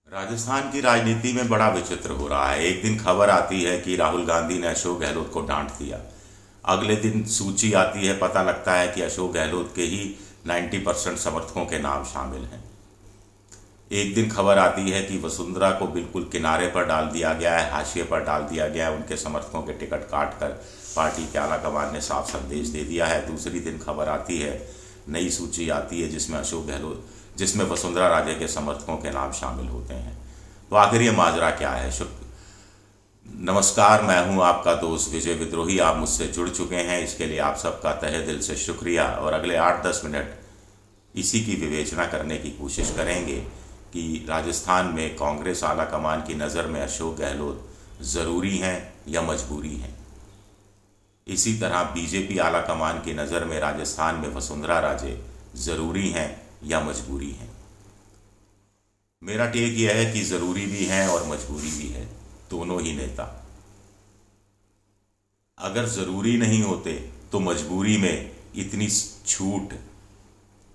राजस्थान की राजनीति में बड़ा विचित्र हो रहा है। एक दिन खबर आती है कि राहुल गांधी ने अशोक गहलोत को डांट दिया। अगले दिन सूची आती है, पता लगता है कि अशोक गहलोत के ही 90% समर्थकों के नाम शामिल हैं। एक दिन खबर आती है कि वसुंधरा को बिल्कुल किनारे पर डाल दिया गया है, हाशिए पर डाल दिया गया है, उनके समर्थकों के टिकट काट कर पार्टी के आला कमान ने साफ संदेश दे दिया है। दूसरी दिन खबर आती है, नई सूची आती है जिसमें वसुंधरा राजे के समर्थकों के नाम शामिल होते हैं। तो आखिर ये माजरा क्या है? नमस्कार, मैं हूं आपका दोस्त विजय विद्रोही। आप मुझसे जुड़ चुके हैं, इसके लिए आप सबका तहे दिल से शुक्रिया। और अगले 8-10 मिनट इसी की विवेचना करने की कोशिश करेंगे कि राजस्थान में कांग्रेस आला कमान की नज़र में अशोक गहलोत ज़रूरी हैं या मजबूरी हैं। इसी तरह बीजेपी आला कमान की नज़र में राजस्थान में वसुंधरा राजे ज़रूरी हैं या मजबूरी हैं। मेरा टेक यह है कि ज़रूरी भी हैं और मजबूरी भी है, दोनों ही नेता। अगर ज़रूरी नहीं होते तो मजबूरी में इतनी छूट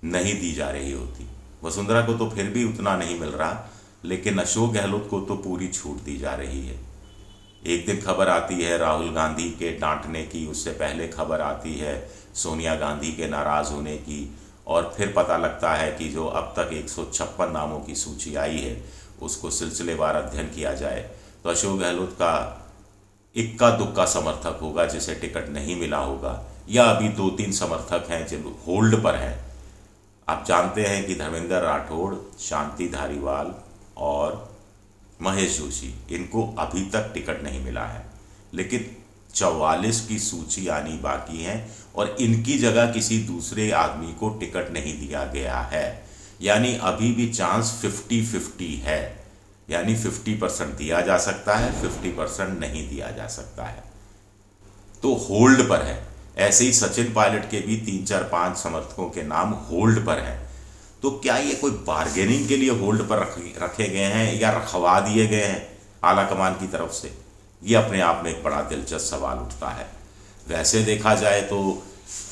नहीं दी जा रही होती। वसुंधरा को तो फिर भी उतना नहीं मिल रहा, लेकिन अशोक गहलोत को तो पूरी छूट दी जा रही है। एक दिन खबर आती है राहुल गांधी के डांटने की, उससे पहले खबर आती है सोनिया गांधी के नाराज़ होने की, और फिर पता लगता है कि जो अब तक 156 नामों की सूची आई है उसको सिलसिलेवार अध्ययन किया जाए तो अशोक गहलोत का इक्का दुक्का समर्थक होगा जिसे टिकट नहीं मिला होगा, या अभी 2-3 समर्थक हैं जो होल्ड पर हैं। आप जानते हैं कि धर्मेंद्र राठौड़, शांति धारीवाल और महेश जोशी, इनको अभी तक टिकट नहीं मिला है, लेकिन 44 की सूची आनी बाकी है और इनकी जगह किसी दूसरे आदमी को टिकट नहीं दिया गया है। यानी अभी भी चांस 50-50 है, यानी 50% दिया जा सकता है, 50% नहीं दिया जा सकता है। तो होल्ड पर है। ऐसे ही सचिन पायलट के भी 3-4-5 समर्थकों के नाम होल्ड पर हैं। तो क्या ये कोई बार्गेनिंग के लिए होल्ड पर रखे गए हैं या रखवा दिए गए हैं आला कमान की तरफ से? ये अपने आप में एक बड़ा दिलचस्प सवाल उठता है। वैसे देखा जाए तो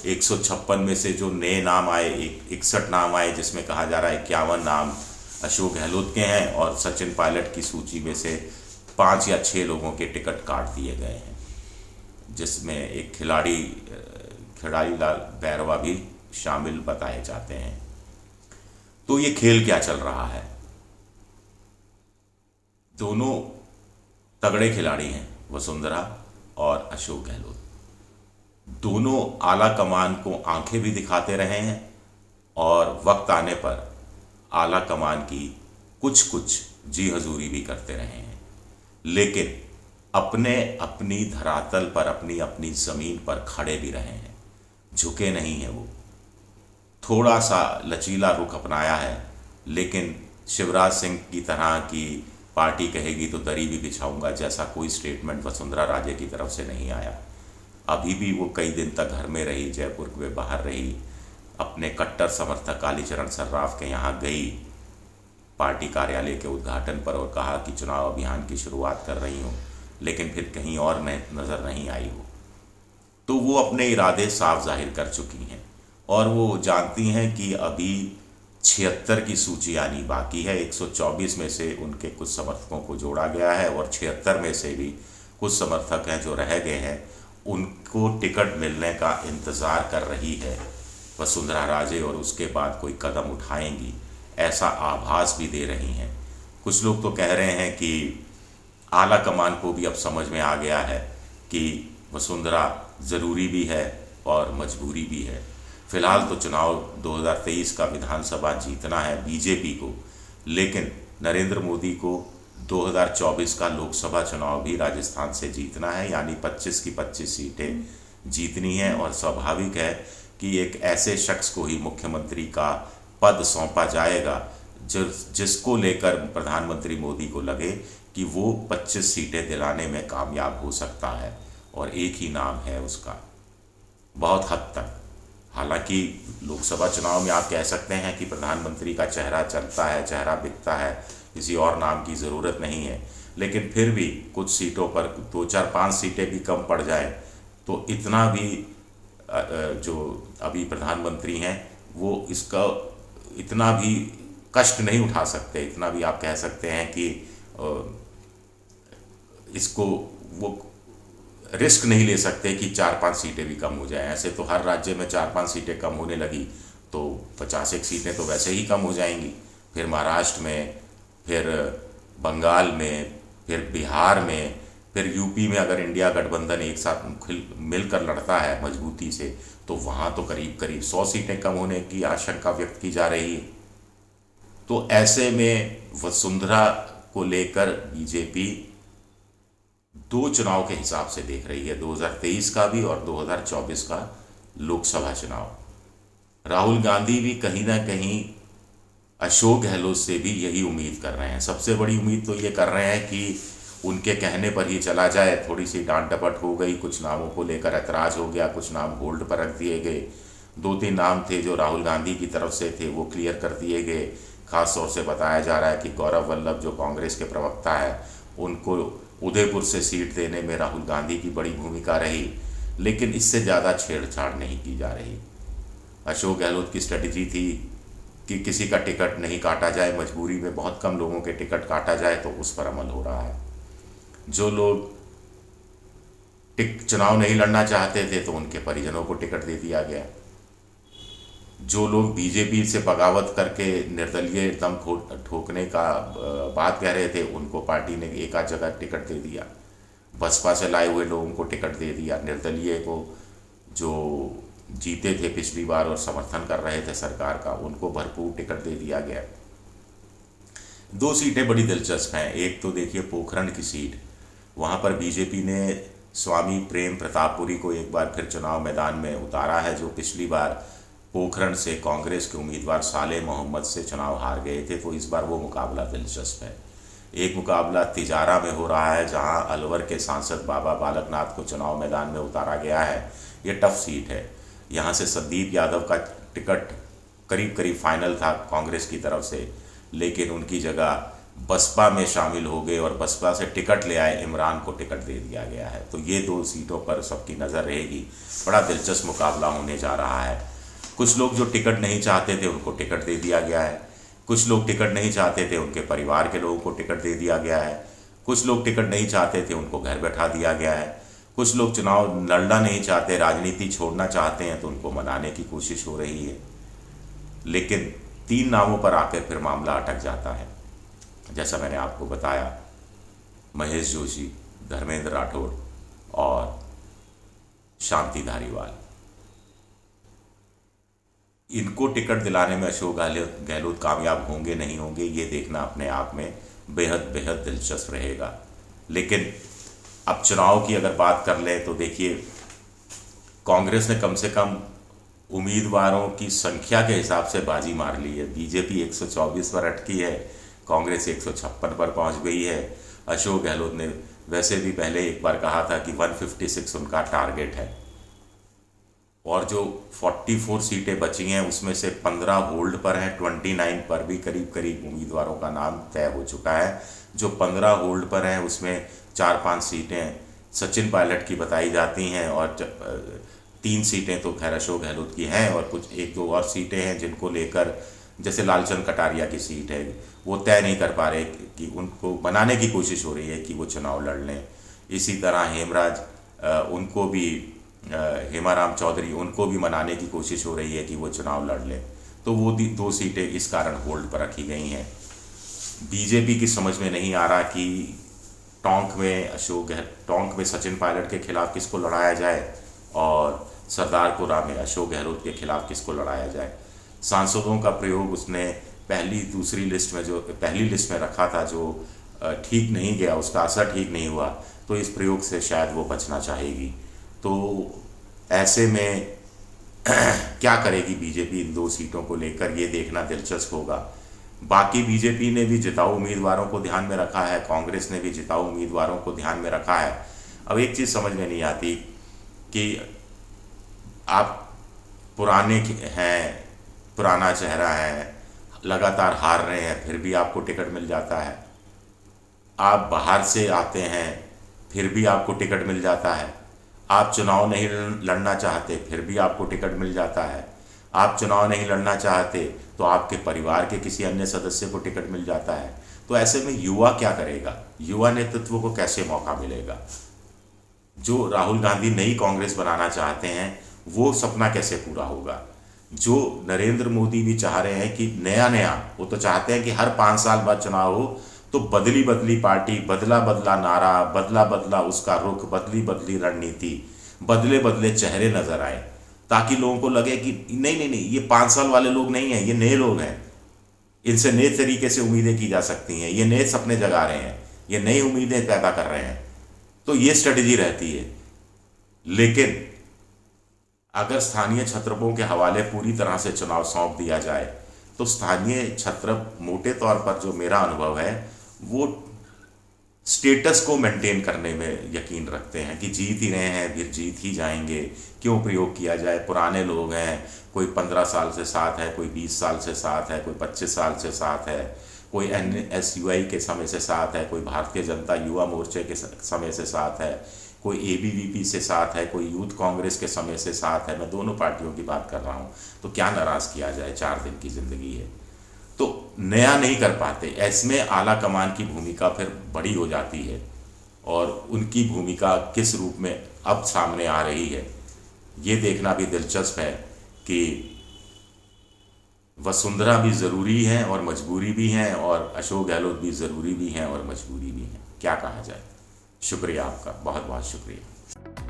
156 में से जो नए नाम आए, 61 नाम आए, जिसमें कहा जा रहा है 51 नाम अशोक गहलोत के हैं, और सचिन पायलट की सूची में से 5 या 6 लोगों के टिकट काट दिए गए हैं, जिसमें एक खिलाड़ी लाल बैरवा भी शामिल बताए जाते हैं। तो ये खेल क्या चल रहा है? दोनों तगड़े खिलाड़ी हैं, वसुंधरा और अशोक गहलोत। दोनों आला कमान को आंखें भी दिखाते रहे हैं और वक्त आने पर आला कमान की कुछ जी हजूरी भी करते रहे हैं, लेकिन अपने अपनी धरातल पर, अपनी अपनी ज़मीन पर खड़े भी रहे हैं, झुके नहीं हैं। वो थोड़ा सा लचीला रुख अपनाया है, लेकिन शिवराज सिंह की तरह की पार्टी कहेगी तो दरी भी बिछाऊंगा जैसा कोई स्टेटमेंट वसुंधरा राजे की तरफ से नहीं आया। अभी भी वो कई दिन तक घर में रही, जयपुर में बाहर रही, अपने कट्टर समर्थक कालीचरण सर्राफ के यहाँ गई पार्टी कार्यालय के उद्घाटन पर और कहा कि चुनाव अभियान की शुरुआत कर रही हूँ, लेकिन फिर कहीं और नज़र नहीं आई हो। तो वो अपने इरादे साफ जाहिर कर चुकी हैं और वो जानती हैं कि अभी 76 की सूची आनी बाकी है। 124 में से उनके कुछ समर्थकों को जोड़ा गया है और 76 में से भी कुछ समर्थक हैं जो रह गए हैं, उनको टिकट मिलने का इंतज़ार कर रही है वसुंधरा राजे, और उसके बाद कोई कदम उठाएंगी ऐसा आभास भी दे रही हैं। कुछ लोग तो कह रहे हैं कि आला कमान को भी अब समझ में आ गया है कि वसुंधरा ज़रूरी भी है और मजबूरी भी है। फिलहाल तो चुनाव 2023 का विधानसभा जीतना है बीजेपी को, लेकिन नरेंद्र मोदी को 2024 का लोकसभा चुनाव भी राजस्थान से जीतना है, यानी 25 की 25 सीटें जीतनी है। और स्वाभाविक है कि एक ऐसे शख्स को ही मुख्यमंत्री का पद सौंपा जाएगा जिसको लेकर प्रधानमंत्री मोदी को लगे कि वो 25 सीटें दिलाने में कामयाब हो सकता है, और एक ही नाम है उसका बहुत हद तक। हालांकि लोकसभा चुनाव में आप कह सकते हैं कि प्रधानमंत्री का चेहरा चलता है, चेहरा बिकता है, किसी और नाम की ज़रूरत नहीं है, लेकिन फिर भी कुछ सीटों पर 2-4-5 सीटें भी कम पड़ जाए तो इतना भी जो अभी प्रधानमंत्री हैं वो इसका इतना भी कष्ट नहीं उठा सकते। इतना भी आप कह सकते हैं कि इसको वो रिस्क नहीं ले सकते कि 4-5 सीटें भी कम हो जाएं। ऐसे तो हर राज्य में 4-5 सीटें कम होने लगी तो 50 सीटें तो वैसे ही कम हो जाएंगी। फिर महाराष्ट्र में, फिर बंगाल में, फिर बिहार में, फिर यूपी में अगर इंडिया गठबंधन एक साथ मिलकर लड़ता है मजबूती से तो वहाँ तो करीब करीब 100 सीटें कम होने की आशंका व्यक्त की जा रही है। तो ऐसे में वसुंधरा को लेकर बीजेपी दो चुनाव के हिसाब से देख रही है, 2023 का भी और 2024 का लोकसभा चुनाव। राहुल गांधी भी कहीं ना कहीं अशोक गहलोत से भी यही उम्मीद कर रहे हैं। सबसे बड़ी उम्मीद तो ये कर रहे हैं कि उनके कहने पर ही चला जाए। थोड़ी सी डांट डपट हो गई, कुछ नामों को लेकर ऐतराज हो गया, कुछ नाम होल्ड पर रख दिए गए। 2-3 नाम थे जो राहुल गांधी की तरफ से थे वो क्लियर कर दिए गए। खास तौर से बताया जा रहा है कि गौरव वल्लभ जो कांग्रेस के प्रवक्ता है उनको उदयपुर से सीट देने में राहुल गांधी की बड़ी भूमिका रही, लेकिन इससे ज़्यादा छेड़छाड़ नहीं की जा रही। अशोक गहलोत की स्ट्रेटजी थी कि किसी का टिकट नहीं काटा जाए, मजबूरी में बहुत कम लोगों के टिकट काटा जाए, तो उस पर अमल हो रहा है। जो लोग चुनाव नहीं लड़ना चाहते थे तो उनके परिजनों को टिकट दे दिया गया। जो लोग बीजेपी से बगावत करके निर्दलीय दम ठोकने का बात कह रहे थे उनको पार्टी ने एक आध जगह टिकट दे दिया। बसपा से लाए हुए लोगों को टिकट दे दिया। निर्दलीय को जो जीते थे पिछली बार और समर्थन कर रहे थे सरकार का उनको भरपूर टिकट दे दिया गया। 2 सीटें बड़ी दिलचस्प हैं। एक तो देखिए पोखरण की सीट, वहाँ पर बीजेपी ने स्वामी प्रेम प्रतापपुरी को एक बार फिर चुनाव मैदान में उतारा है, जो पिछली बार पोखरण से कांग्रेस के उम्मीदवार साले मोहम्मद से चुनाव हार गए थे। तो इस बार वो मुकाबला दिलचस्प है। एक मुकाबला तिजारा में हो रहा है जहां अलवर के सांसद बाबा बालकनाथ को चुनाव मैदान में उतारा गया है। ये टफ सीट है। यहाँ से संदीप यादव का टिकट करीब करीब फाइनल था कांग्रेस की तरफ से, लेकिन उनकी जगह बसपा में शामिल हो गए और बसपा से टिकट ले आए इमरान को टिकट दे दिया गया है। तो ये 2 सीटों पर सबकी नज़र रहेगी। बड़ा दिलचस्प मुकाबला होने जा रहा है। कुछ लोग जो टिकट नहीं चाहते थे उनको टिकट दे दिया गया है। कुछ लोग टिकट नहीं चाहते थे उनके परिवार के लोगों को टिकट दे दिया गया है। कुछ लोग टिकट नहीं चाहते थे उनको घर बैठा दिया गया है। कुछ लोग चुनाव लड़ना नहीं चाहते, राजनीति छोड़ना चाहते हैं, तो उनको मनाने की कोशिश हो रही है। लेकिन 3 नामों पर आकर फिर मामला अटक जाता है। जैसा मैंने आपको बताया, महेश जोशी, धर्मेंद्र राठौड़ और शांति धारीवाल। इनको टिकट दिलाने में अशोक गहलोत कामयाब होंगे नहीं होंगे ये देखना अपने आप में बेहद बेहद दिलचस्प रहेगा। लेकिन अब चुनाव की अगर बात कर लें तो देखिए, कांग्रेस ने कम से कम उम्मीदवारों की संख्या के हिसाब से बाजी मार ली है। बीजेपी 124 पर अटकी है, कांग्रेस 156 पर पहुंच गई है। अशोक गहलोत ने वैसे भी पहले एक बार कहा था कि 156 उनका टारगेट है, और जो 44 सीटें बची हैं उसमें से 15 होल्ड पर हैं, 29 पर भी करीब करीब उम्मीदवारों का नाम तय हो चुका है। जो 15 होल्ड पर हैं उसमें 4-5 सीटें सचिन पायलट की बताई जाती हैं और 3 सीटें तो खैर अशोक गहलोत की हैं, और कुछ 1-2 और सीटें हैं जिनको लेकर, जैसे लालचंद कटारिया की सीट है, वो तय नहीं कर पा रहे कि उनको बनाने की कोशिश हो रही है कि वो चुनाव लड़ लें। इसी तरह हेमराज, उनको भी हेमाराम चौधरी, उनको भी मनाने की कोशिश हो रही है कि वो चुनाव लड़ लें। तो वो 2 सीटें इस कारण होल्ड पर रखी गई हैं। बीजेपी की समझ में नहीं आ रहा कि टोंक में सचिन पायलट के खिलाफ किसको लड़ाया जाए और सरदारपुरा में अशोक गहलोत के खिलाफ किसको लड़ाया जाए। सांसदों का प्रयोग उसने पहली लिस्ट में रखा था, जो ठीक नहीं गया, उसका असर ठीक नहीं हुआ, तो इस प्रयोग से शायद वो बचना चाहेगी। तो ऐसे में क्या करेगी बीजेपी इन 2 सीटों को लेकर, ये देखना दिलचस्प होगा। बाकी बीजेपी ने भी जिताऊ उम्मीदवारों को ध्यान में रखा है, कांग्रेस ने भी जिताऊ उम्मीदवारों को ध्यान में रखा है। अब एक चीज़ समझ में नहीं आती कि आप पुराने हैं, पुराना चेहरा है, लगातार हार रहे हैं, फिर भी आपको टिकट मिल जाता है। आप बाहर से आते हैं, फिर भी आपको टिकट मिल जाता है। आप चुनाव नहीं लड़ना चाहते, फिर भी आपको टिकट मिल जाता है। आप चुनाव नहीं लड़ना चाहते तो आपके परिवार के किसी अन्य सदस्य को टिकट मिल जाता है। तो ऐसे में युवा क्या करेगा, युवा नेतृत्व को कैसे मौका मिलेगा? जो राहुल गांधी नई कांग्रेस बनाना चाहते हैं वो सपना कैसे पूरा होगा? जो नरेंद्र मोदी भी चाह रहे हैं कि नया नया, वो तो चाहते हैं कि हर 5 साल बाद चुनाव हो तो बदली बदली पार्टी, बदला बदला नारा, बदला बदला उसका रुख, बदली बदली रणनीति, बदले बदले चेहरे नजर आए, ताकि लोगों को लगे कि नहीं नहीं नहीं, ये 5 साल वाले लोग नहीं हैं, ये नए लोग हैं, इनसे नए तरीके से उम्मीदें की जा सकती हैं, ये नए सपने जगा रहे हैं, ये नई उम्मीदें पैदा कर रहे हैं। तो ये स्ट्रेटजी रहती है। लेकिन अगर स्थानीय छत्रपों के हवाले पूरी तरह से चुनाव सौंप दिया जाए तो स्थानीय छत्रप, मोटे तौर पर जो मेरा अनुभव है, वो स्टेटस को मेंटेन करने में यकीन रखते हैं कि जीत ही रहे हैं, फिर जीत ही जाएंगे, क्यों प्रयोग किया जाए, पुराने लोग हैं, कोई 15 साल से साथ है, कोई 20 साल से साथ है, कोई 25 साल से साथ है, कोई NSUI के समय से साथ है, कोई भारतीय जनता युवा मोर्चे के समय से साथ है, कोई ABVP से साथ है, कोई यूथ कांग्रेस के समय से साथ है। मैं दोनों पार्टियों की बात कर रहा हूँ। तो क्या नाराज़ किया जाए, 4 दिन की ज़िंदगी है। तो नया नहीं कर पाते, इसमें आला कमान की भूमिका फिर बड़ी हो जाती है, और उनकी भूमिका किस रूप में अब सामने आ रही है ये देखना भी दिलचस्प है कि वसुंधरा भी ज़रूरी है और मजबूरी भी है, और अशोक गहलोत भी ज़रूरी भी हैं और मजबूरी भी हैं। क्या कहा जाए। शुक्रिया आपका, बहुत बहुत शुक्रिया।